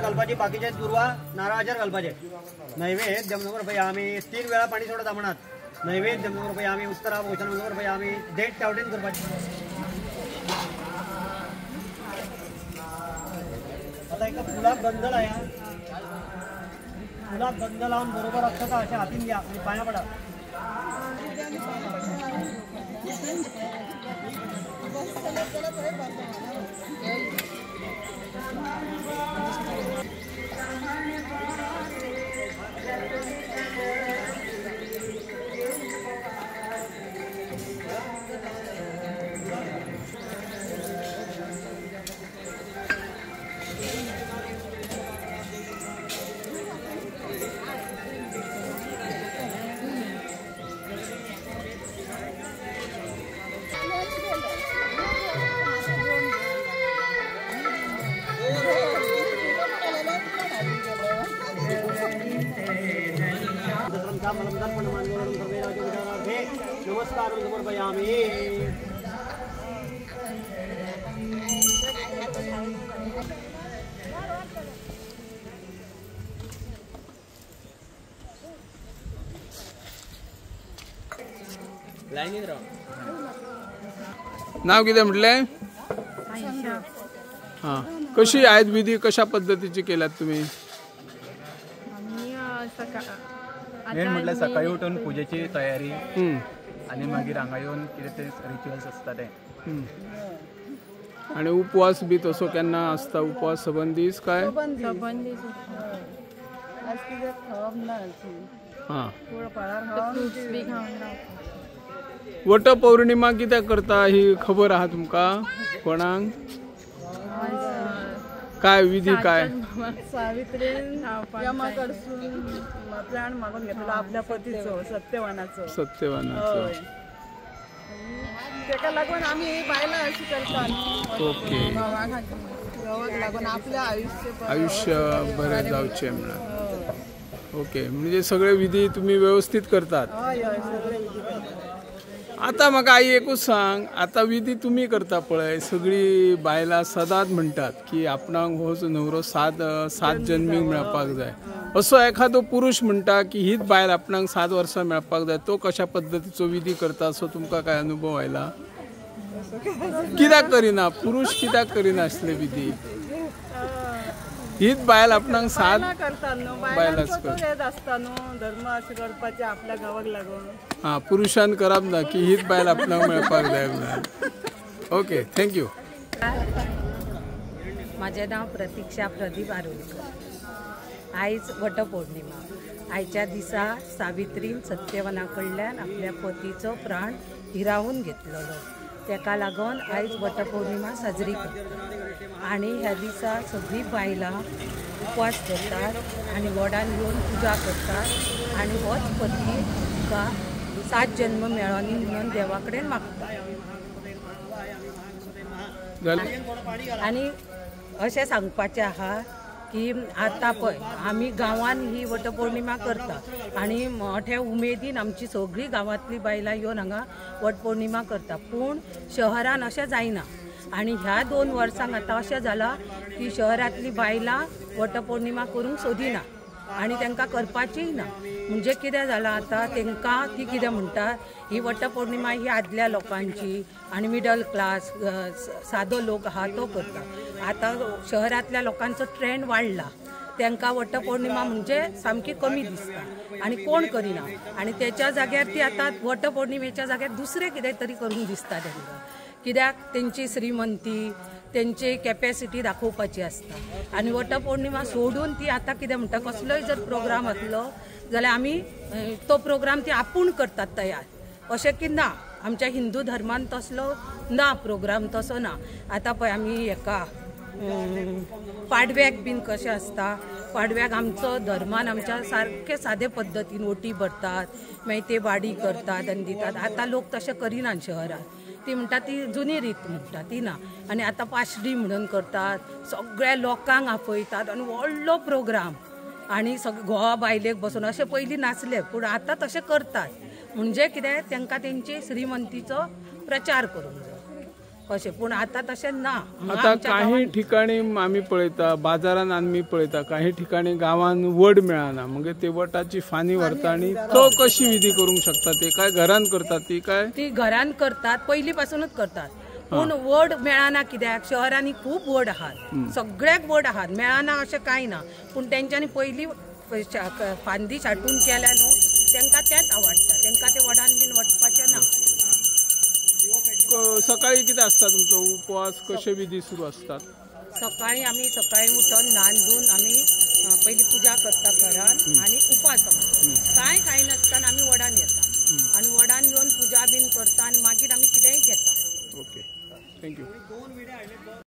घालपाची बाकीचे दुर्वा नारळाचेर घालपाचे नैवेद्य आम्ही 3 वेळा पाणी सोडत म्हणत नैवेद्य आम्ही उत्तरा भोजन आम्ही देठ टावटेन करपाची आता एका फुलाक गंध लाया फुलाक गंध लावून बरोबर अक्षता अशा हातीन घ्या आणि पाया पडा नमस्कार समर्पयामि लाईनीत राहा नाव किती म्हटले हां कशी आहेत विधी कशा पद्धतीची केल्यात तुम्ही मेन म्हटलं सकाळी उठून पूजेची तयारी आणि मागीर हांगा येऊन कितें ते रिच्युअल्स असता ते आणि उपवास बी तसो केन्ना आसता उपवास सबंदीस काय हां वट पौर्णिमा कित्याक करता ही खबर आहा तुमका कोणाक काय विधी काय सावित्रीन यमाकडसून प्राण मागून घेतला आपल्या पतीचो सत्यवानाचो तेका लागून आम्ही बायला अशी करतात ओके गावाक लागून आपल्या आयुष्य बरें जावचें म्हणून ओके म्हणजे सगळे विधी तुम्ही व्यवस्थित करतात आता म्हाका आई एकूच सांग आता विधी तुम्ही करता पळय सगळी बायलां सदांच म्हणटात की आपणाक हो नवरो सात जन्मीक मेळपाक जाय असो एखादो पुरुष म्हणटा की हीच बायल आपणाक 7 वर्सां मेळपाक जाय तो कशा पद्धतीचो विधी करता असो तुमकां काय अनुभव आयला कित्याक करिना पुरुष कित्याक करिना असले विधी हीच बायल आपणाक 7 बायलाच करता न्हू धर्म अशें करपाचें आपल्या गावाक लागून हां पुरुषान करप ना की हीच बायल आपणाक मेळपाक जाय म्हणून ओके थँक्यू माझे नाव प्रतीक्षा प्रदीप आरोलकर आयज वटपौर्णिमा आयच्या दिसा सावित्रीन सत्यवाना कडल्यान आपल्या पतीचो प्राण हिरावून घेतलेलो तेका लागून आयज वटपौर्णिमा साजरी करतात आणि ह्या दिसा सगळी बायलां उपवास करतात आणि वडान येवन पुजा करतात आणि होच पती तुका 7 जन्म मेळोनी म्हणून देवा कडेन मागता आणि अशें सांगपाचें आहा की आतां पळय आमी गांवान ही वटपौर्णिमा करता आणि मोठ्या उमेदीन आमची सगळीं गांवांतली बायलां येवन हांगा वटपौर्णिमा करता पूण शहरान अशें जायना आणि ह्या 2 वर्सांक आतां अशें जालां की शहरांतली बायलां वटपौर्णिमा करूंक सोदिना आणि तांकां करपाचीय ना म्हणजे कितें जालां आतां तांकां ती कितें म्हणटा ही वटपौर्णिमा ही आदल्या लोकांची आणि मिडल क्लास सादो लोक आहा तो करता आतां शहरांतल्या लोकांचो ट्रेंड वाडला तांकां वटपौर्णिमा म्हणजे सामकी कमी दिसता आणि कोण करिना आणि त्याच्या जाग्यार ती आतां वटपौर्णिमेच्या जाग्यार दुसरें कितें तरी करूंक दिसता तांकां कित्याक तेंची श्रीमंती तेंची कॅपॅसिटी दाखोवपाची आसता आणि वटपौर्णिमा सोडून ती आतां कितें म्हणटा कसलोय जर प्रोग्राम आसलो जाल्यार आमी तो प्रोग्राम ती आपूण करतात तयार अशें की ना आमच्या हिंदू धर्मान तसलो ना प्रोग्राम तसो ना आतां पळय आमी हेका पाडव्याक बीन कशें आसता पाडव्याक आमचो धर्मान आमच्या सारके सादे पद्दतीन ओटी भरतात मागीर ते वाडी करतात आनी दितात आतां लोक तशें करिनात शहरांत ती म्हणटा ती जुनी रीत म्हणटा ती ना. आनी आतां पाशडी म्हणून करतात, सगळ्या लोकांक आपयतात आनी व्हडलो प्रोग्राम आनी सगळे घोवा बायलेक बसून अशें पयलीं नाचले, पूण आतां तशें करतात. म्हणजे कितें तांकां तेंची श्रीमंतीचो प्रचार करूंक जाय अशें. पूण आतां तशें ना. आता काही ठिकाणी आम्ही पळयता, बाजारात आम्ही पळयता, काही ठिकाणी गावान वड मेळना, मग ते वटाची फानी व्हरता आणि तो कशी विधी करूंक शकता? ते काय घरान करतात? ती घरान करतात, पयलीं पासूनच करतात. पूण वड मेळना कित्याक? शहरांनी खूप वड आहात, सगळ्याक वड आहात, मेळना अशें कांय ना. पूण तेंच्यांनी पयलीं फांदी साठून केल्या न्हू, तांकां तेंच आवडटा, तांकां ते वडान बीन वचपाचें ना. सकाळी किती असता तुमचो उपवास? कशे विधी सुरू असतात? सकाळी उठून न्हान धुवन आमी पयलीं पुजा करता घरान आनी उपास आमचो कांय खाय नासतना आमी वडान येता आनी वडान येवन पुजा बीन करता आनी मागीर आमी कितेंय घेता. Okay, thank you.